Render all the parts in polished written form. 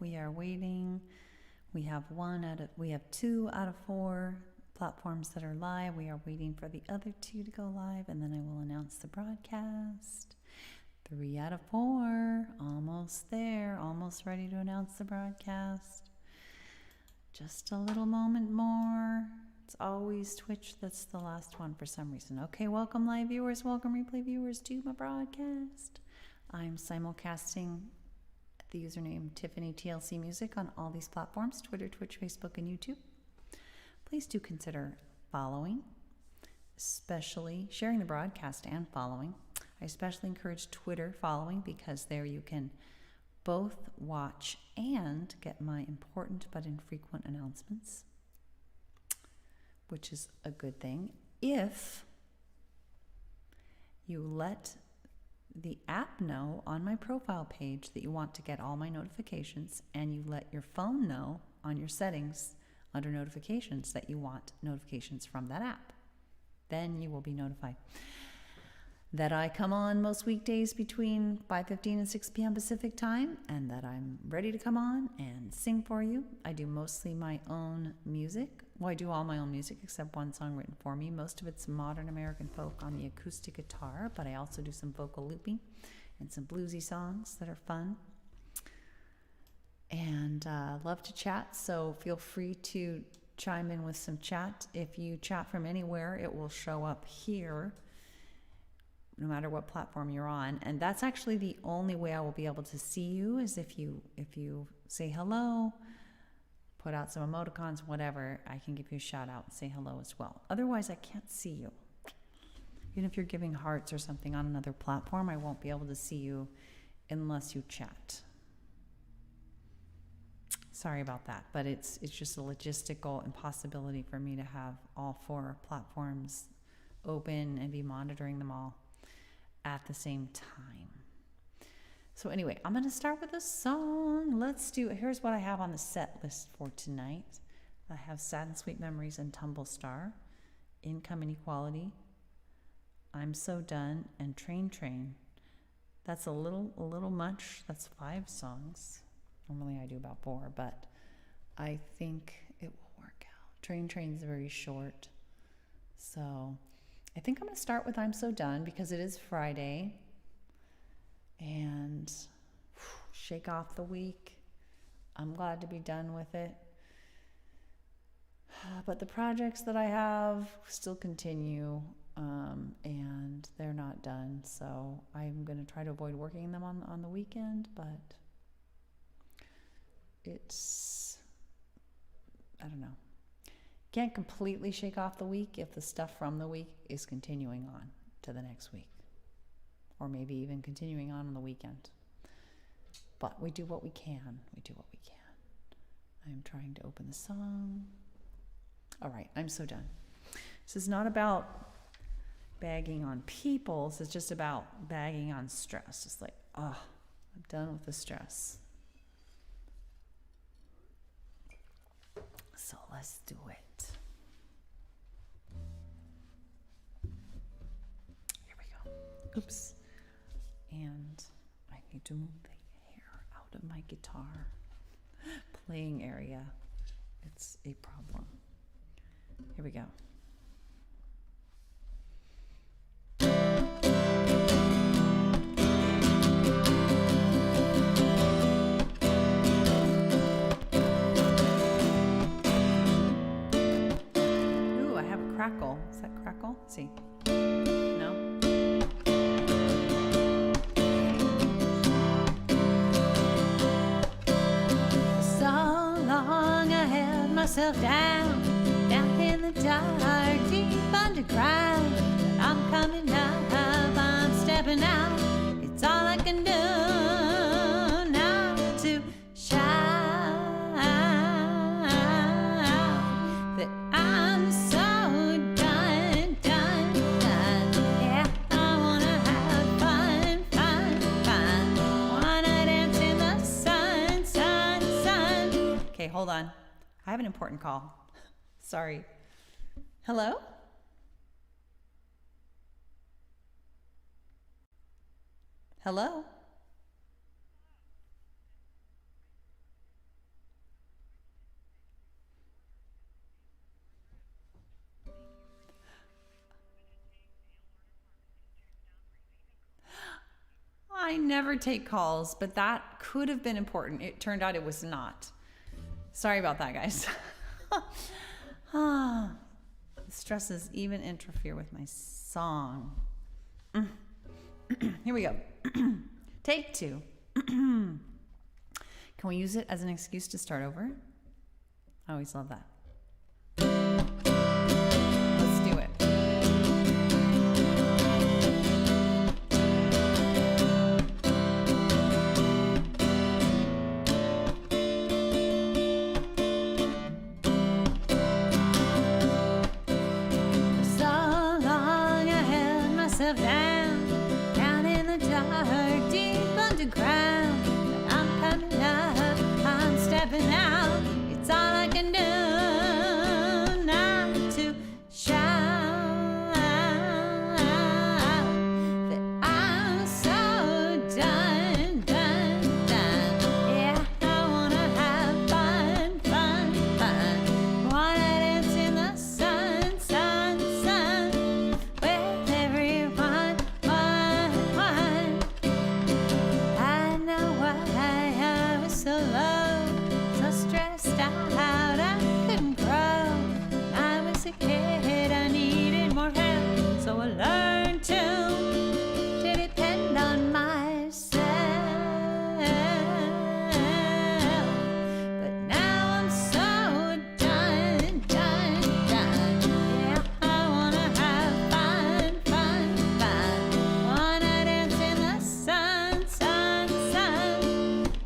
We are waiting. We have 2 out of 4 platforms that are live. We are waiting for the other 2 to go live, and then I will announce the broadcast. 3 out of 4, almost there, almost ready to announce the broadcast. Just a little moment more. It's always Twitch that's the last one for some reason. Okay, welcome live viewers, welcome replay viewers to my broadcast. I'm simulcasting the username Tiffany TLC Music on all these platforms, Twitter, Twitch, Facebook, and YouTube. Please do consider following, especially sharing the broadcast and following. I especially encourage Twitter following because there you can both watch and get my important but infrequent announcements, which is a good thing. If you let the app know on my profile page that you want to get all my notifications, and you let your phone know on your settings under notifications that you want notifications from that app, then you will be notified that I come on most weekdays between 5:15 and 6 p.m. Pacific time, and that I'm ready to come on and sing for you. I do mostly my own music. Well, I do all my own music except one song written for me. Most of it's modern American folk on the acoustic guitar, but I also do some vocal looping and some bluesy songs that are fun. And love to chat, so feel free to chime in with some chat. If you chat from anywhere, it will show up here, no matter what platform you're on. And that's actually the only way I will be able to see you, is if you say hello, put out some emoticons, whatever, I can give you a shout out and say hello as well. Otherwise, I can't see you. Even if you're giving hearts or something on another platform, I won't be able to see you unless you chat. Sorry about that, but it's just a logistical impossibility for me to have all 4 platforms open and be monitoring them all at the same time. So anyway, I'm going to start with a song. Here's what I have on the set list for tonight. I have Sad and Sweet Memories and Tumble Star, Income Inequality, I'm So Done, and Train Train. That's a little much. That's 5 songs. Normally I do about 4, but I think it will work out. Train Train's very short. So I think I'm going to start with I'm So Done because it is Friday. And shake off the week. I'm glad to be done with it. But the projects that I have still continue, and they're not done. So I'm going to try to avoid working them on the weekend, but I don't know. Can't completely shake off the week if the stuff from the week is continuing on to the next week, or maybe even continuing on the weekend. But we do what we can. I'm trying to open the song. All right, I'm so done. This is not about bagging on people. This is just about bagging on stress. It's like, I'm done with the stress. So let's do it. Here we go. Oops. And I need to move the hair out of my guitar playing area. It's a problem. Here we go. Ooh, I have a crackle. Is that crackle? Let's see. No? Myself down in the dark, deep underground. I'm coming up, I'm stepping out. It's all I can do now to shout that I'm so done. Yeah, I wanna have fun. Wanna dance in the sun. Okay, hold on. I have an important call. Sorry. Hello? Hello? never take calls, but that could have been important. It turned out it was not. Sorry about that, guys. Stresses even interfere with my song. Here we go. Take 2. Can we use it as an excuse to start over? I always love that. Let's do it. So long I held myself down in the dark, deep underground. But I'm coming up, I'm stepping out. It's all I can do now to shout that I'm so done. Yeah, I wanna have fun. Wanna dance in the sun, with everyone, one. I know why I was so low, so stressed out, I couldn't grow. I was a kid, I needed more help, so I learned to depend on myself. But now I'm so done. Yeah, I wanna have fun. Wanna dance in the sun,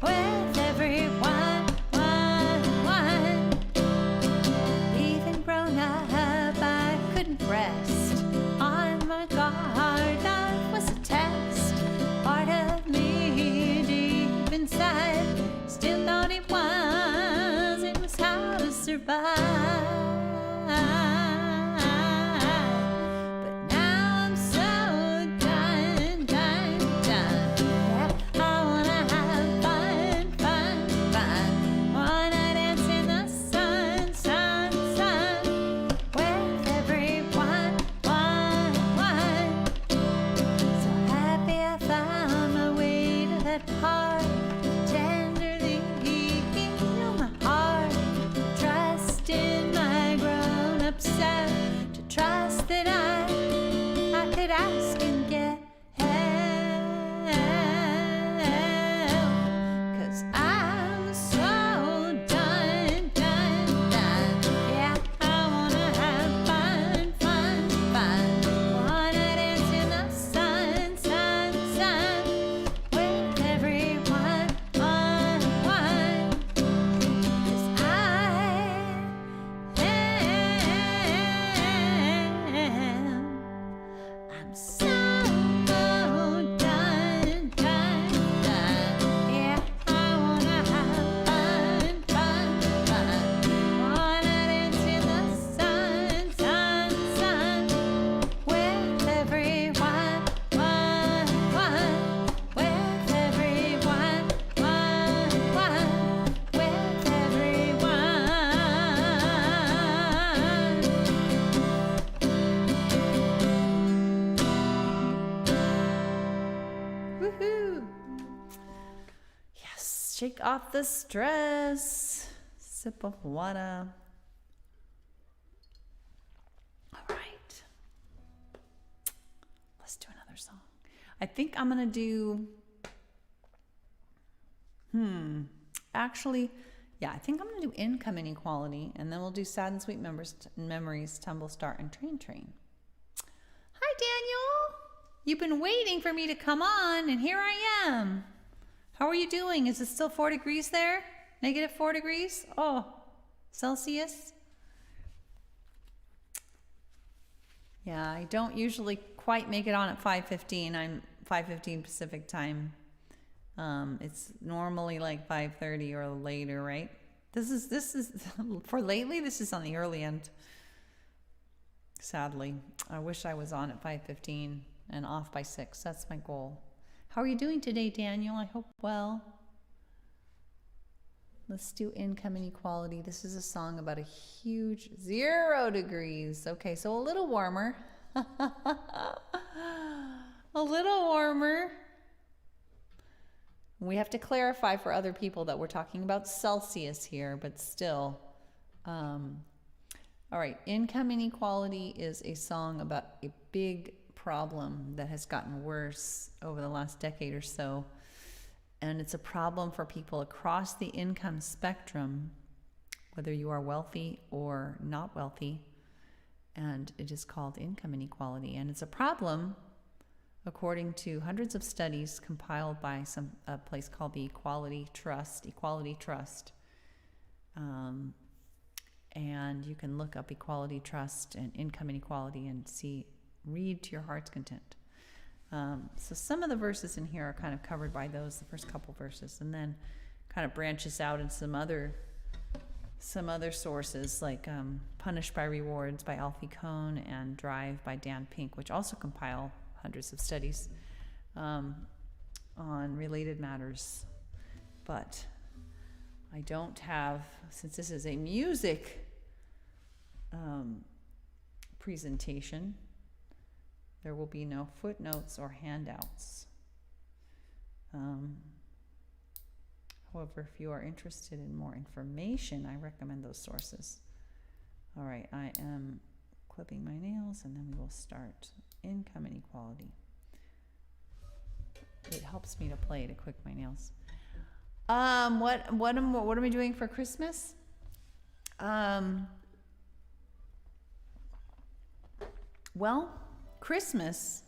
with everyone, one. Even grown up, I couldn't rest. On my guard, life was a test. Part of me deep inside still thought it was how to survive. But now I'm so done. Yeah, I wanna have fun. Wanna dance in the sun, with everyone, one. So happy I found my way to that part. Tenderly heal my heart. Trust in my grown-up self. To trust that I could ask and get help. 'Cause I'm so done. Yeah, I wanna have fun. Wanna dance in the sun, with everyone, one. 'Cause I I'm so done. Yeah, I wanna have fun. Wanna dance in the sun, with everyone, one. With everyone, one. With everyone. Woohoo! Yes, shake off the stress. Sip of water. All right. Let's do another song. I think I'm going to do. Actually, yeah, I think I'm going to do Income Inequality, and then we'll do Sad and Sweet Memories, Tumble, Start, and Train. Hi, Daniel. You've been waiting for me to come on, and here I am. How are you doing? Is it still 4 degrees there? -4 degrees? Oh, Celsius? Yeah, I don't usually quite make it on at 5:15. I'm 5:15 Pacific time. It's normally like 5:30 or later, right? This is for lately, this is on the early end. Sadly, I wish I was on at 5:15 and off by 6. That's my goal. How are you doing today, Daniel? I hope well. Let's do Income Inequality. This is a song about a huge 0 degrees. Okay, so a little warmer. A little warmer. We have to clarify for other people that we're talking about Celsius here, but still. All right, Income Inequality is a song about a big problem that has gotten worse over the last decade or so. And it's a problem for people across the income spectrum, whether you are wealthy or not wealthy. And it is called income inequality. And it's a problem according to hundreds of studies compiled by a place called the Equality Trust. And you can look up Equality Trust and income inequality and read to your heart's content. So some of the verses in here are kind of covered by those, the first couple verses, and then kind of branches out in some other sources like Punished by Rewards by Alfie Kohn and Drive by Dan Pink, which also compile hundreds of studies on related matters. But I don't have, since this is a music presentation, there will be no footnotes or handouts. However, if you are interested in more information, I recommend those sources. All right, I am clipping my nails and then we will start. Income inequality. It helps me to play to clip my nails. What am I doing for Christmas? Well, Christmas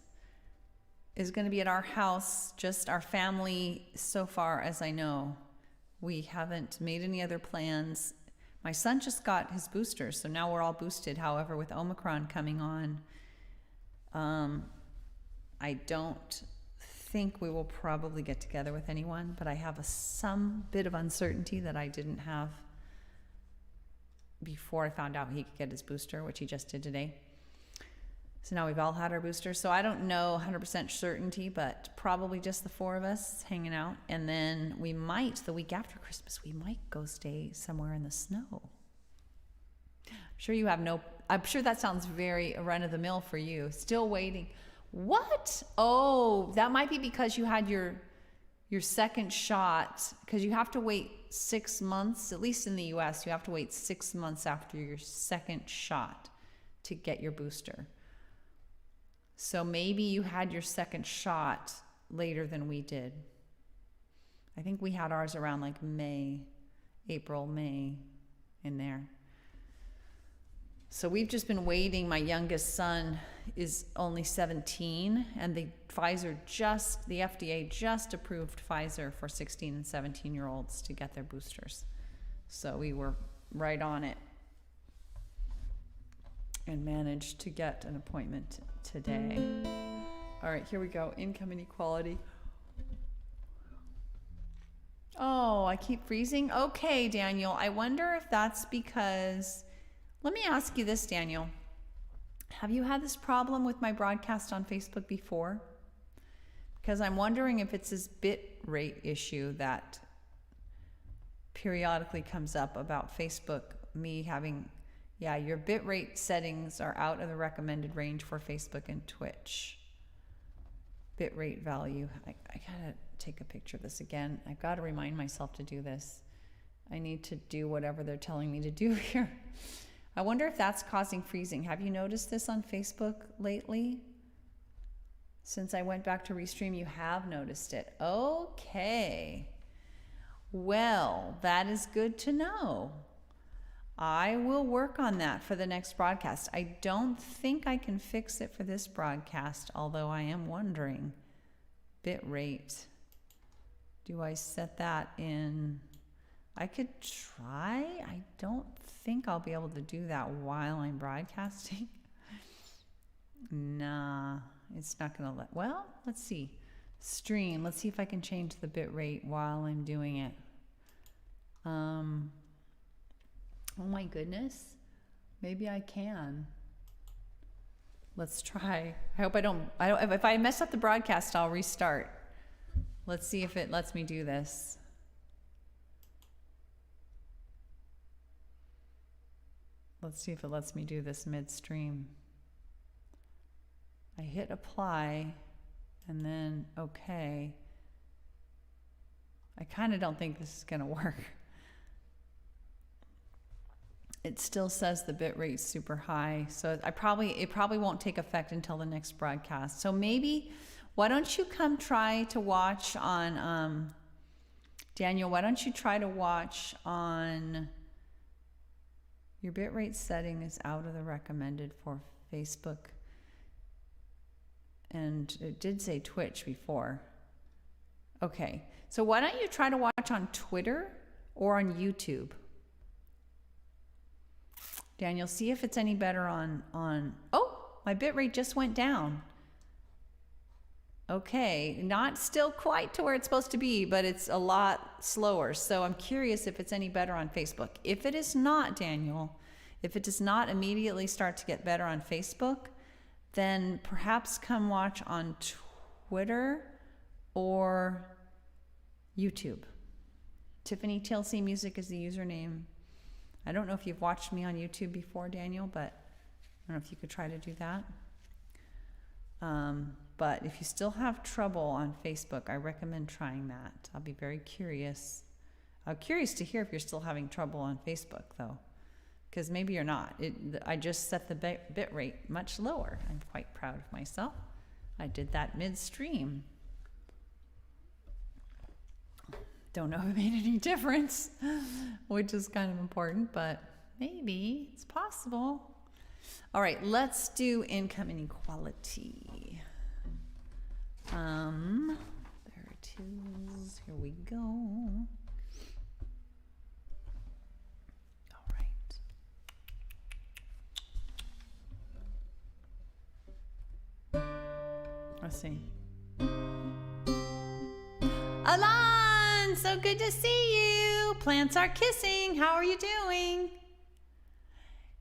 is going to be at our house, just our family so far as I know. We haven't made any other plans. My son just got his booster, so now we're all boosted. However, with Omicron coming on, I don't think we will probably get together with anyone, but I have some bit of uncertainty that I didn't have before I found out he could get his booster, which he just did today. So now we've all had our booster. So I don't know 100% certainty, but probably just the four of us hanging out. And then we might, the week after Christmas, we might go stay somewhere in the snow. I'm sure that sounds very run-of-the-mill for you. Still waiting. What? Oh, that might be because you had your second shot, because you have to wait 6 months, at least in the US, you have to wait 6 months after your second shot to get your booster. So maybe you had your second shot later than we did. I think we had ours around like April, May, in there. So we've just been waiting. My youngest son is only 17, and the FDA just approved Pfizer for 16 and 17-year-olds to get their boosters. So we were right on it and managed to get an appointment today. All right, here we go. Income inequality. Oh, I keep freezing. Okay, Daniel, I wonder if that's because, let me ask you this, Daniel. Have you had this problem with my broadcast on Facebook before? Because I'm wondering if it's this bit rate issue that periodically comes up about Facebook, me having, your bit rate settings are out of the recommended range for Facebook and Twitch. Bit rate value. I gotta take a picture of this again. I've got to remind myself to do this. I need to do whatever they're telling me to do here. I wonder if that's causing freezing. Have you noticed this on Facebook lately? Since I went back to Restream, you have noticed it. Okay. Well, that is good to know. I will work on that for the next broadcast. I don't think I can fix it for this broadcast, although I am wondering. Bit rate. Do I set that in? I could try. I don't think I'll be able to do that while I'm broadcasting. Nah, it's not going to let. Well, let's see. Stream. Let's see if I can change the bit rate while I'm doing it. Oh my goodness. Maybe I can. Let's try. I hope I don't, if I mess up the broadcast, I'll restart. Let's see if it lets me do this. Let's see if it lets me do this midstream. I hit apply and then okay. I kind of don't think this is going to work. It still says the bit rate's super high, so it probably won't take effect until the next broadcast. So maybe, why don't you come try to watch on, Daniel, why don't you try to watch on, your bitrate setting is out of the recommended for Facebook. And it did say Twitch before. Okay, so why don't you try to watch on Twitter or on YouTube? Daniel, see if it's any better on, oh, my bitrate just went down. Okay, not still quite to where it's supposed to be, but it's a lot slower. So I'm curious if it's any better on Facebook. If it is not, Daniel, if it does not immediately start to get better on Facebook, then perhaps come watch on Twitter or YouTube. Tiffany TLC Music is the username. I don't know if you've watched me on YouTube before, Daniel, but I don't know if you could try to do that. But if you still have trouble on Facebook, I recommend trying that. I'll be very curious. I'm curious to hear if you're still having trouble on Facebook, though, because maybe you're not. I just set the bit rate much lower. I'm quite proud of myself. I did that midstream. Don't know if it made any difference, which is kind of important, but maybe it's possible. All right, let's do income inequality. There it is. Here we go. All right. Let's see. Alan, so good to see you. Plants are kissing. How are you doing?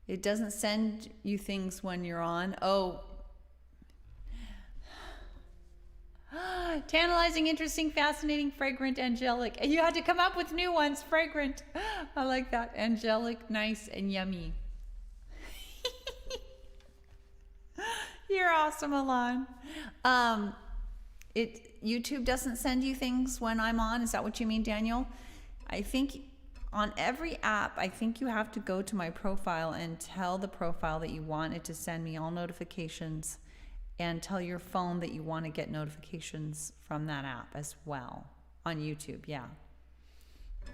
It doesn't send you things when you're on. Oh. Tantalizing, interesting, fascinating, fragrant, angelic. You had to come up with new ones. Fragrant. I like that. Angelic, nice, and yummy. You're awesome, Alon. YouTube doesn't send you things when I'm on. Is that what you mean, Daniel? I think on every app, I think you have to go to my profile and tell the profile that you want it to send me all notifications, and tell your phone that you want to get notifications from that app as well on YouTube. Yeah.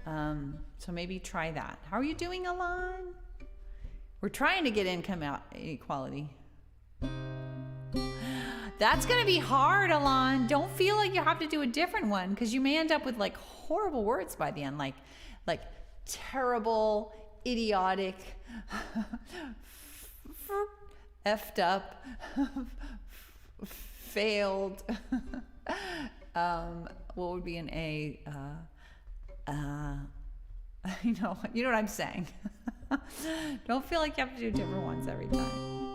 So maybe try that. How are you doing, Alon? We're trying to get income inequality. That's going to be hard, Alon. Don't feel like you have to do a different one, because you may end up with like horrible words by the end, like terrible, idiotic, effed up, failed. What would be an A? You know what I'm saying. Don't feel like you have to do different ones every time.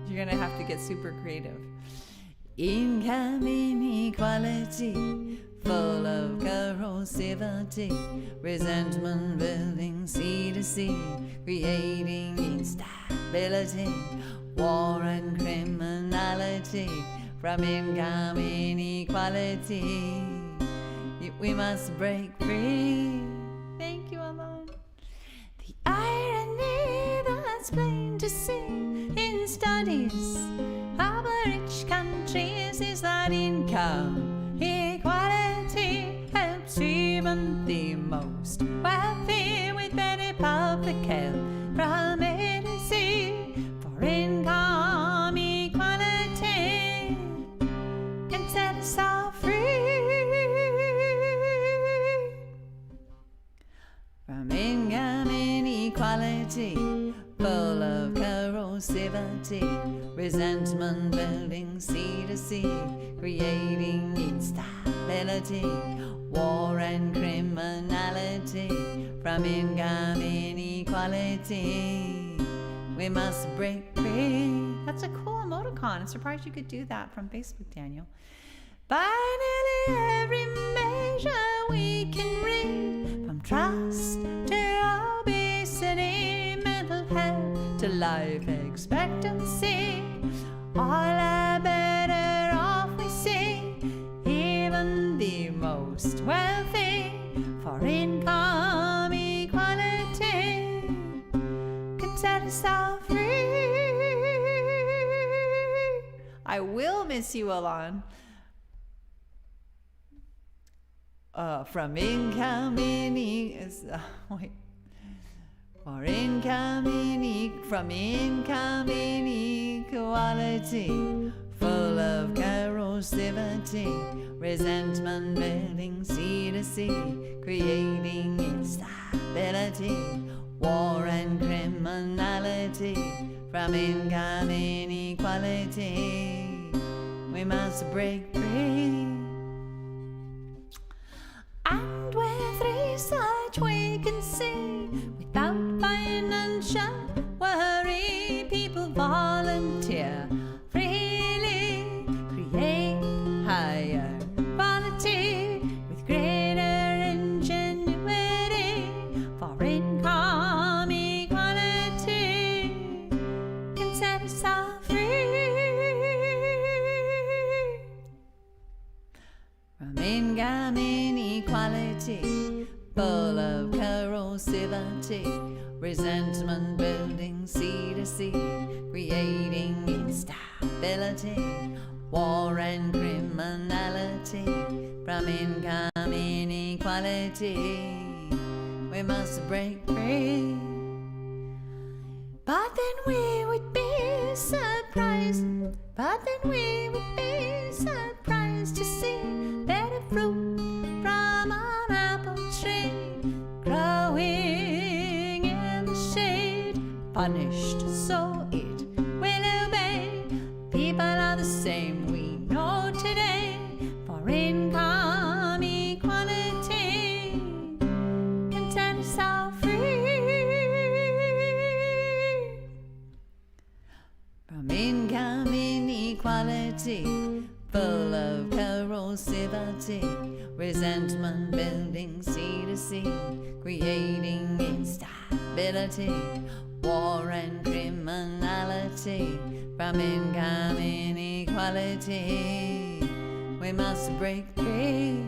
You're gonna have to get super creative. Income inequality, full of corrosivity, resentment building sea to sea, creating instability, war and criminality, from income inequality. We must break free. Thank you, Alon. The irony that's plain to see in studies of rich countries is that income equality helps even the most wealthy with better public health from A to Z. For income equality can set us all free. From income inequality, full of corrosivity, resentment building sea to sea, creating instability, war and criminality, from income inequality. We must break free. That's a cool emoticon. I'm surprised you could do that from Facebook, Daniel. By nearly every measure we can read, from trust to obesity, mental health to life expectancy, all are better off we see. Even the most wealthy yourself free. I will miss you, Alon. From incoming, wait. Or from incoming equality, full of corrosivity, resentment building sea to sea, creating instability, war and criminality. From incoming equality, we must break free. And with research we can see, without financial worry, people volunteer freely, create higher quality with greater ingenuity. For income equality can set us all free. From incoming equality, full of corrosivity, resentment building sea to sea, creating instability, war and criminality. From income inequality, we must break free. But then we would be surprised, to see better fruit from an apple tree growing in the shade, punished so it will obey. People are the same we know today. For income equality can set us all free. From income inequality, full of corrosivity, resentment building sea to sea, creating instability, war and criminality. From income inequality, we must break free.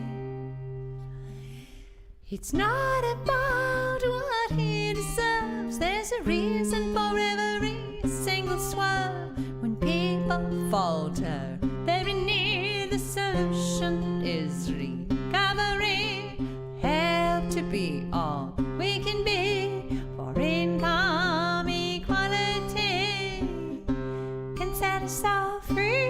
It's not about what he deserves. There's a reason for every single swerve. When people falter, very near the solution is recovery. Help to be all we can be. For income equality can set us all free.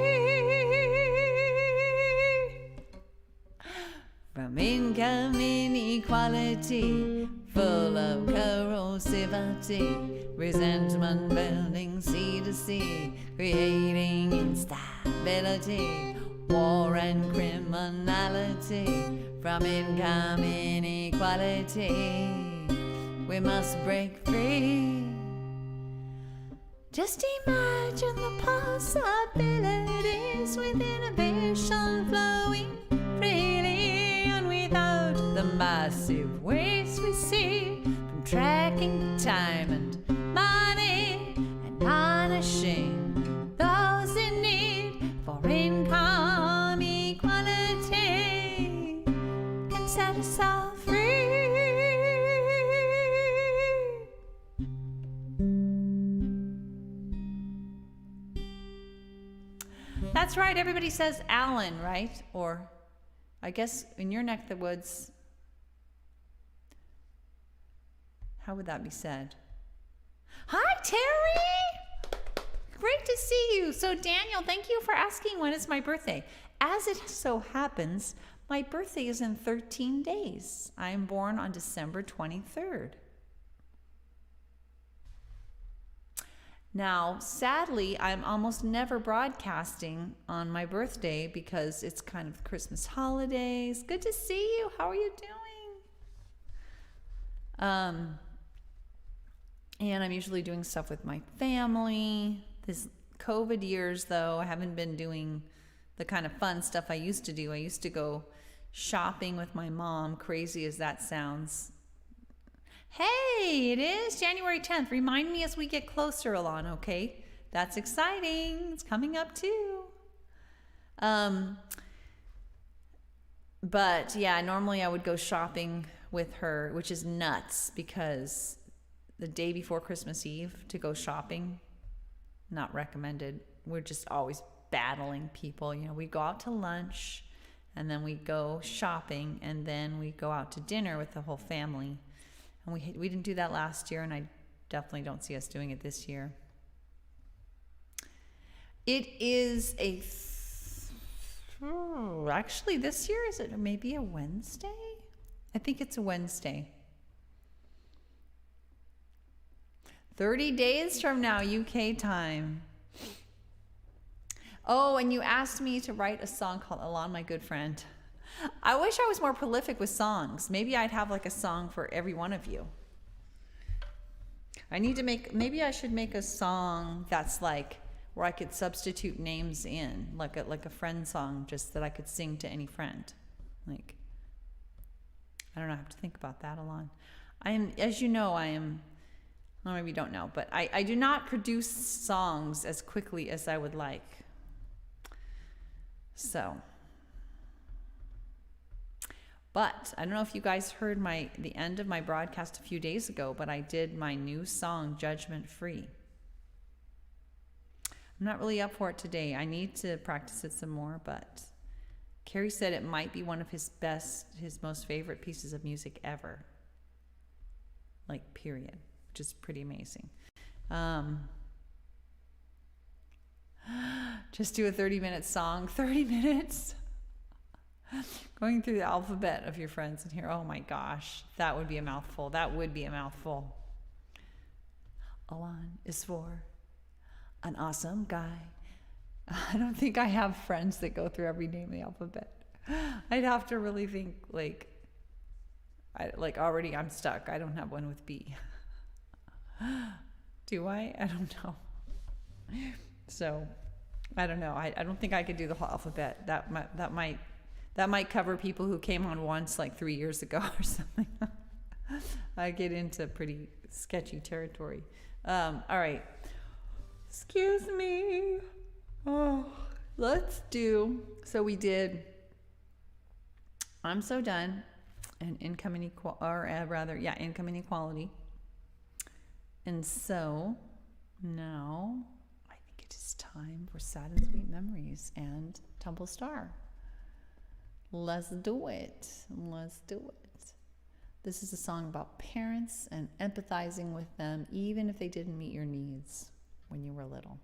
From income inequality, full of corrosivity, resentment building sea to sea, creating instability, war and criminality. From income inequality, we must break free. Just imagine the possibilities with innovation flowing freely, and without the massive waste we see from tracking time and money and punishing those in need. For income equality can set us all free. That's right, everybody says Alan, right? Or I guess in your neck of the woods, how would that be said? Hi, Terry! Great to see you. So, Daniel, thank you for asking when is my birthday. As it so happens, my birthday is in 13 days. I am born on December 23rd. Now, sadly, I'm almost never broadcasting on my birthday because it's kind of Christmas holidays. Good to see you. How are you doing? And I'm usually doing stuff with my family. This COVID years, though, I haven't been doing the kind of fun stuff I used to do. I used to go shopping with my mom, crazy as that sounds. Hey, it is January 10th. Remind me as we get closer, Alon, okay? That's exciting. It's coming up too. But yeah, normally I would go shopping with her, which is nuts because the day before Christmas Eve to go shopping. Not recommended. We're just always battling people. You know, we go out to lunch and then we go shopping and then we go out to dinner with the whole family. And we didn't do that last year, and I definitely don't see us doing it this year. It is actually this year, is it maybe a Wednesday? I think it's a Wednesday. 30 days from now, UK time. Oh, and you asked me to write a song called Alon, My Good Friend. I wish I was more prolific with songs. Maybe I'd have like a song for every one of you. Maybe I should make a song that's like where I could substitute names in, like a friend song, just that I could sing to any friend. Like, I don't know, I have to think about that, Alon. As you know, well, maybe you don't know, but I do not produce songs as quickly as I would like. So, but I don't know if you guys heard the end of my broadcast a few days ago, but I did my new song, Judgment Free. I'm not really up for it today. I need to practice it some more, but Carrie said it might be one of his most favorite pieces of music ever. Like, period. Which is pretty amazing. Just do a 30-minute song. 30 minutes? Going through the alphabet of your friends in here. Oh my gosh. That would be a mouthful. That would be a mouthful. Alon is for an awesome guy. I don't think I have friends that go through every name of the alphabet. I'd have to really think, already I'm stuck. I don't have one with B. Do I? I don't know. So, I don't know. I don't think I could do the whole alphabet. That might cover people who came on once like 3 years ago or something. I get into pretty sketchy territory. All right. Excuse me. Oh, so we did I'm So Done and income inequality. And so now I think it is time for Sad and Sweet Memories and Tumble Star. Let's do it. This is a song about parents and empathizing with them, even if they didn't meet your needs when you were little.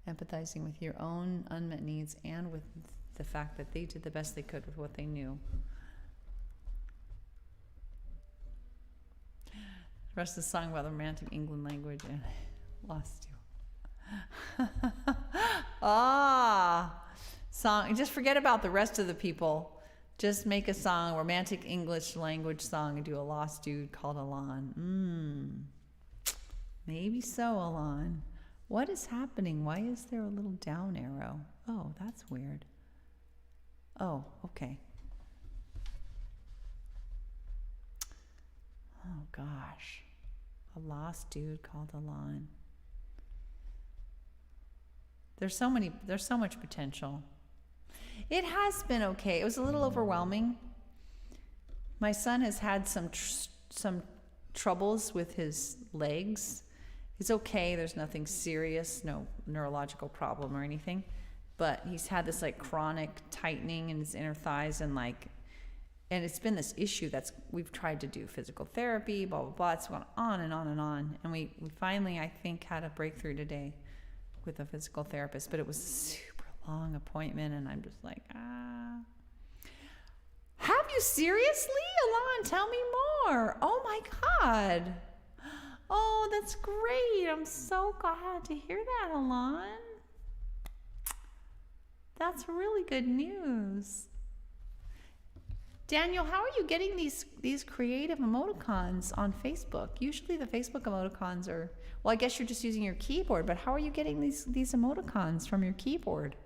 Empathizing with your own unmet needs and with the fact that they did the best they could with what they knew. The rest of the song about the romantic England language, and I lost you. Song. Just forget about the rest of the people. Just make a song, romantic English language song, and do a lost dude called Alon. Maybe so, Alon. What is happening? Why is there a little down arrow? Oh, that's weird. Oh, okay. Oh gosh, a lost dude called Alon. There's so much potential. It has been okay. It was a little overwhelming. My son has had some troubles with his legs. It's okay. There's nothing serious, no neurological problem or anything. But he's had this chronic tightening in his inner thighs and it's been this issue we've tried to do physical therapy, blah, blah, blah. It's gone on and on and on. And we finally, I think, had a breakthrough today with a physical therapist, but it was a super long appointment. And I'm just like, Have you seriously? Alon, tell me more. Oh my God. Oh, that's great. I'm so glad to hear that, Alon. That's really good news. Daniel, how are you getting these creative emoticons on Facebook? Usually the Facebook emoticons are, well, I guess you're just using your keyboard, but how are you getting these emoticons from your keyboard?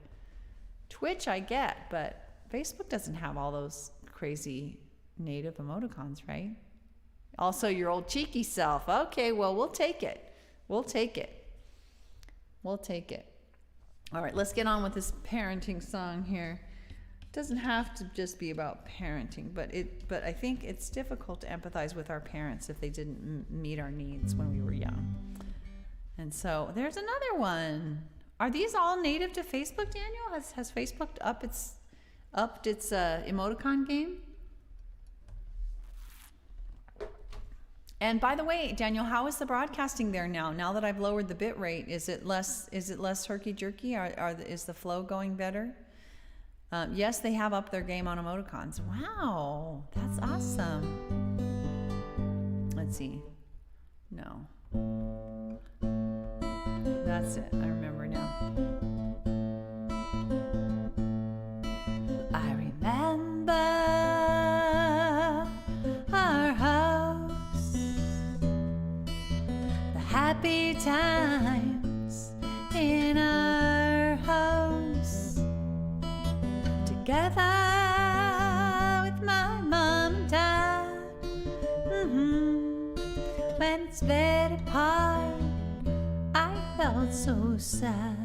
Twitch I get, but Facebook doesn't have all those crazy native emoticons, right? Also your old cheeky self. Okay, well, we'll take it. All right, let's get on with this parenting song here. doesn't have to just be about parenting, but I think it's difficult to empathize with our parents if they didn't meet our needs when we were young. And so there's another one. Are these all native to Facebook, Daniel? Has Facebook upped its emoticon game? And by the way, Daniel, how is the broadcasting there now? Now that I've lowered the bit rate, is it less herky jerky? Is the flow going better? Yes, they have upped their game on emoticons. Wow, that's awesome. Let's see. No. That's it. I remember now. I remember our house, the happy times in our house, together with my mom and dad. When it's very hard, I felt so sad.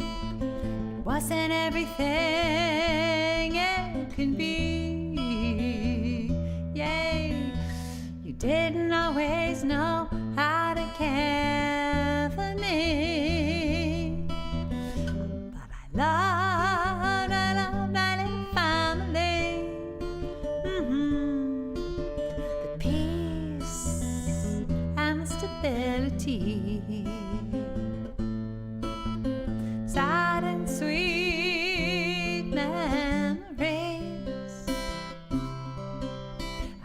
It wasn't everything it could be. Yay, you didn't always know how to care for me. But I loved my little family. The peace and the stability, sad and sweet memories.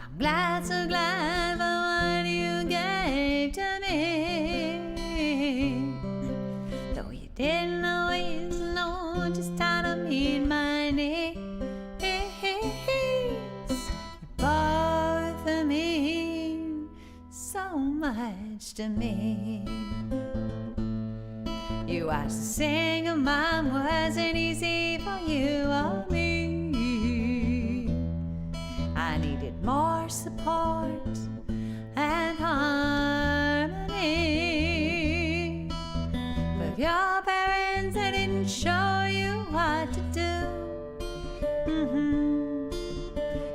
I'm glad, so glad for what you gave to me. Though you didn't always know just how to meet my needs, you both mean so much to me. You as a single mom wasn't easy for you or me. I needed more support and harmony. But your parents, they didn't show you what to do.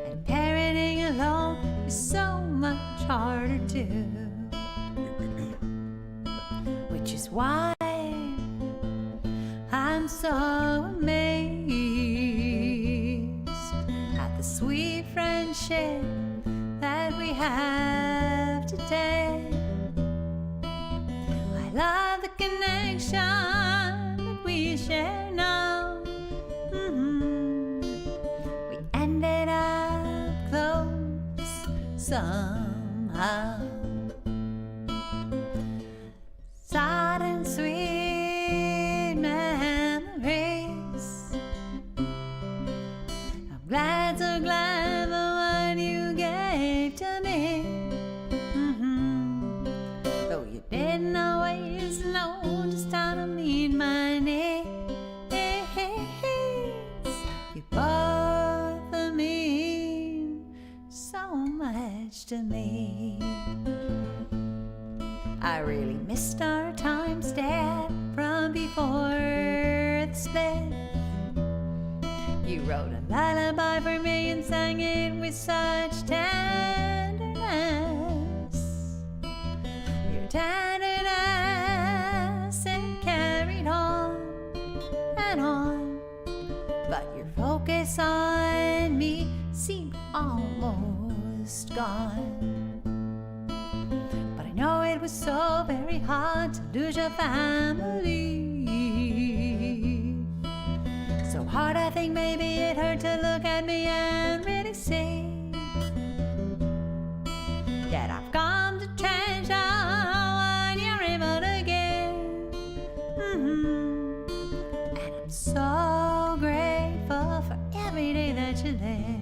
And parenting alone is so much harder too. Which is why I'm so amazed at the sweet friendship that we have today. I love the connection that we share now. We ended up close somehow. Sad and sweet memories. I'm glad, so glad for what you gave to me. Though you didn't always know just how to meet my needs, you both mean so much to me. I really missed our times, Dad, from before the split. You wrote a lullaby for me and sang it with such tenderness. Your tenderness, it carried on and on. But your focus on me seemed almost gone. But I know it was so very hard to lose your family. So hard, I think maybe it hurt to look at me and really see that I've come to treasure what you're able to give. And I'm so grateful for every day that you live.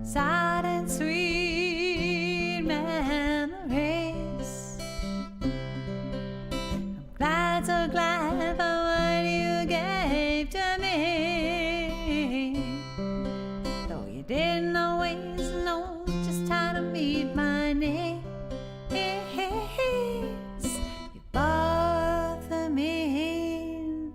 Sad and sweet memories. I'm glad, so glad for what you gave to me. Though you didn't always know just how to meet my needs, you both mean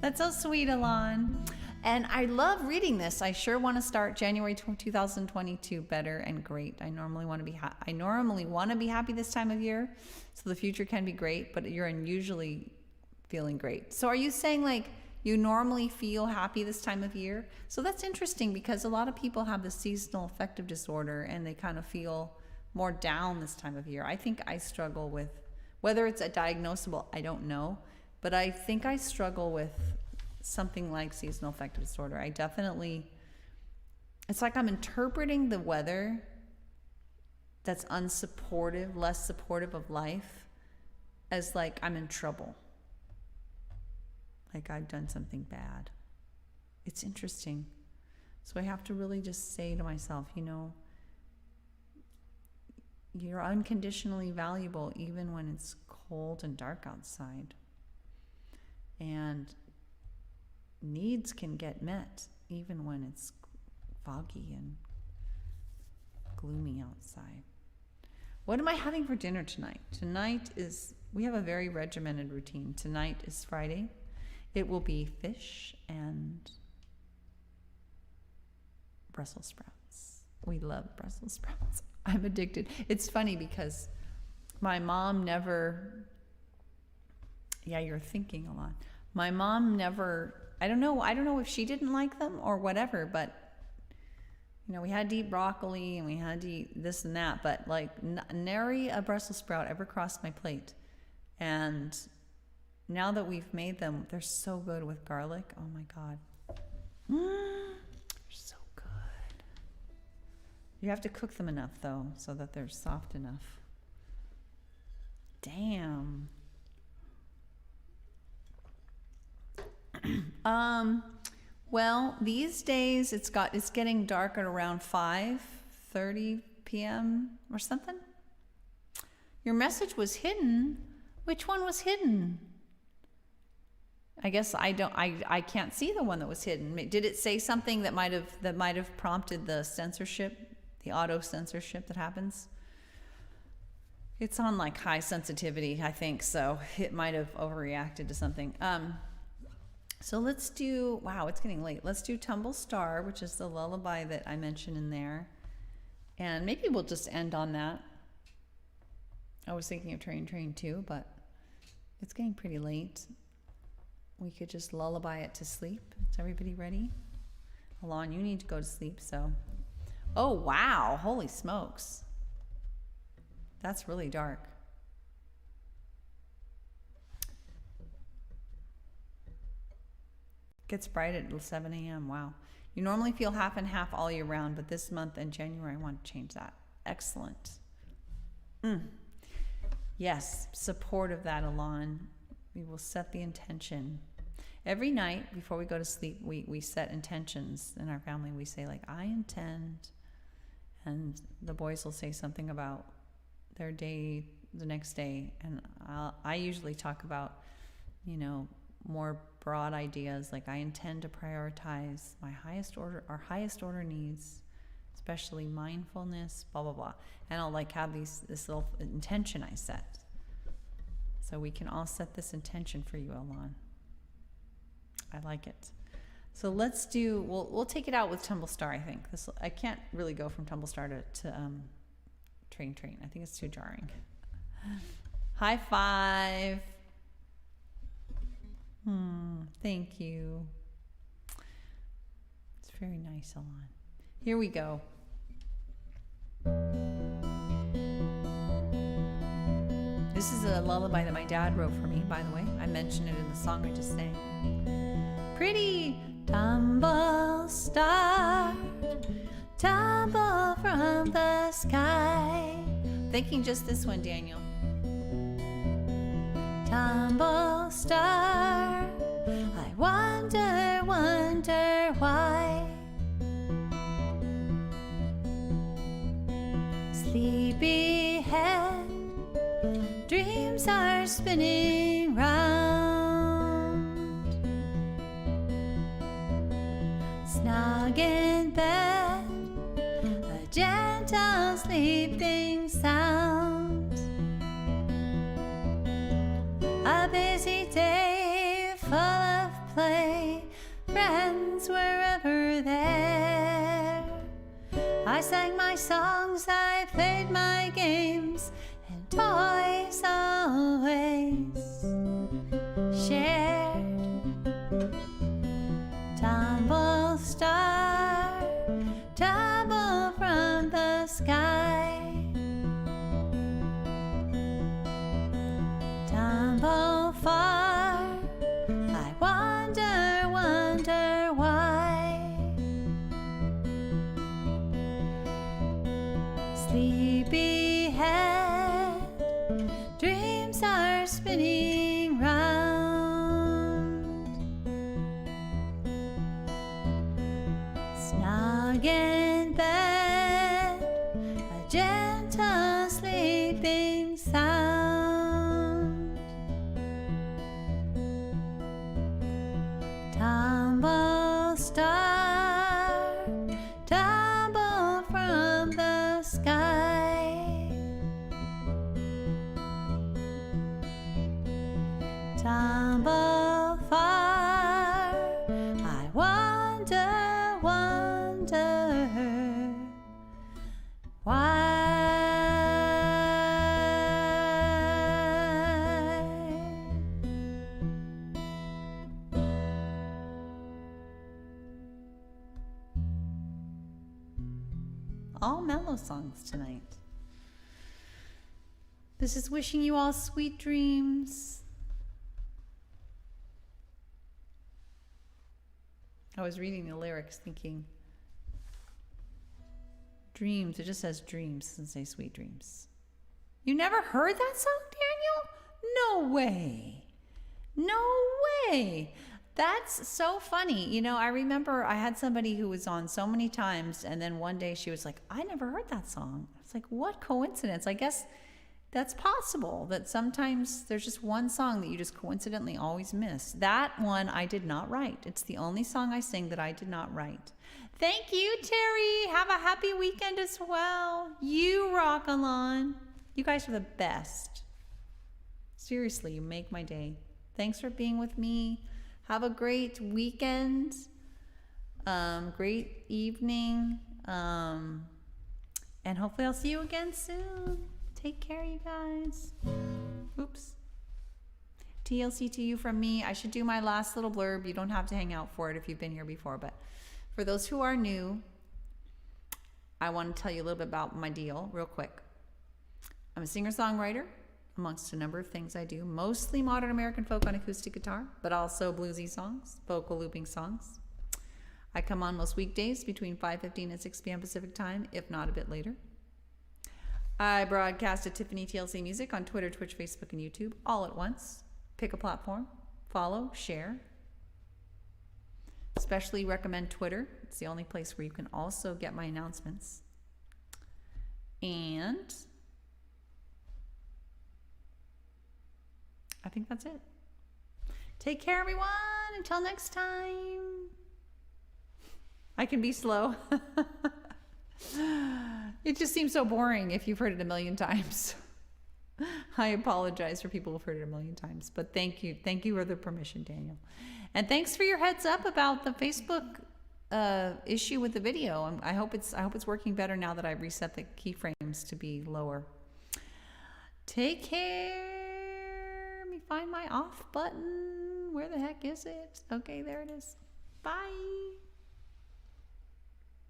That's so sweet, Alon. And I love reading this. I sure want to start January 2022 better and great. I normally want to be happy this time of year, so the future can be great, but you're unusually feeling great. So are you saying like you normally feel happy this time of year? So that's interesting because a lot of people have the seasonal affective disorder and they kind of feel more down this time of year. I think I struggle with, whether it's a diagnosable, I don't know, but I think I struggle with something like seasonal affective disorder. I definitely, it's like I'm interpreting the weather that's unsupportive, less supportive of life, as like I'm in trouble. Like I've done something bad. It's interesting. So I have to really just say to myself, you know, you're unconditionally valuable even when it's cold and dark outside. And needs can get met even when it's foggy and gloomy outside. What am I having for dinner tonight? We have a very regimented routine. Tonight is Friday. It will be fish and Brussels sprouts. We love Brussels sprouts. I'm addicted. It's funny because my mom never, yeah, you're thinking a lot. My mom never, I don't know if she didn't like them or whatever, but you know, we had to eat broccoli and we had to eat this and that, but like nary a Brussels sprout ever crossed my plate. And now that we've made them, they're so good with garlic. Oh my God. They're so good. You have to cook them enough though, so that they're soft enough. Damn. Well, these days it's getting dark at around 5:30 p.m. or something. Your message was hidden. Which one was hidden? I guess I can't see the one that was hidden. Did it say something that might have prompted the censorship, the auto censorship that happens? It's on like high sensitivity, I think, so it might have overreacted to something. So let's do, wow, it's getting late. Let's do Tumble Star, which is the lullaby that I mentioned in there. And maybe we'll just end on that. I was thinking of Train Train too, but it's getting pretty late. We could just lullaby it to sleep. Is everybody ready? Alon, you need to go to sleep, so. Oh, wow, holy smokes. That's really dark. Gets bright at 7 a.m. Wow. You normally feel half and half all year round, but this month in January, I want to change that. Excellent. Yes, support of that, Alon. We will set the intention. Every night before we go to sleep, we set intentions in our family. We say like, I intend, and the boys will say something about their day the next day. And I usually talk about, you know, more broad ideas like I intend to prioritize our highest order needs, especially mindfulness, blah, blah, blah. And I'll like have this little intention I set. So we can all set this intention for you, Alon. I like it. So let's do, we'll take it out with Tumble Star, I think. I can't really go from Tumble Star to Train Train. I think it's too jarring. High five. Thank you. It's very nice, Alon. Here we go. This is a lullaby that my dad wrote for me, by the way. I mentioned it in the song I just sang. Pretty tumble star, tumble from the sky. Thinking just this one, Daniel. Tumble star, I wonder why. Sleepy head, dreams are spinning round. Snug in bed, a gentle sleeping sound. A busy day full of play. sang my songs, I played my games, and toys always shared. Tumble star, tumble from the sky. Tumble far, I wonder, wonder why. Sleepyhead, dreams are spinning round. Snug in bed, a gentle sleeping sound. Tumble star, tumble from the sky. Tumble far, I wonder, wonder why. All mellow songs tonight. This is wishing you all sweet dreams. I was reading the lyrics thinking, dreams, it just says dreams, doesn't say sweet dreams. You never heard that song, Daniel? No way. No way. That's so funny. You know, I remember I had somebody who was on so many times, and then one day she was like, I never heard that song. I was like, what coincidence? I guess that's possible, that sometimes there's just one song that you just coincidentally always miss. That one I did not write. It's the only song I sing that I did not write. Thank you, Terry. Have a happy weekend as well. You rock, Alon. You guys are the best. Seriously, you make my day. Thanks for being with me. Have a great weekend. Great evening. And hopefully I'll see you again soon. Take care, you guys. Oops. TLC to you from me. I should do my last little blurb. You don't have to hang out for it if you've been here before, but for those who are new, I want to tell you a little bit about my deal real quick. I'm a singer-songwriter amongst a number of things I do, mostly modern American folk on acoustic guitar, but also bluesy songs, vocal looping songs. I come on most weekdays between 5:15 and 6 p.m. Pacific time, if not a bit later. I broadcast at Tiffany TLC Music on Twitter, Twitch, Facebook, and YouTube all at once. Pick a platform, follow, share. Especially recommend Twitter. It's the only place where you can also get my announcements. And I think that's it. Take care, everyone. Until next time. I can be slow. It just seems so boring if you've heard it a million times. I apologize for people who've heard it a million times, but thank you for the permission, Daniel. And thanks for your heads up about the Facebook issue with the video. I hope it's working better now that I've reset the keyframes to be lower. Take care. Let me find my off button. Where the heck is it? Okay, there it is. Bye.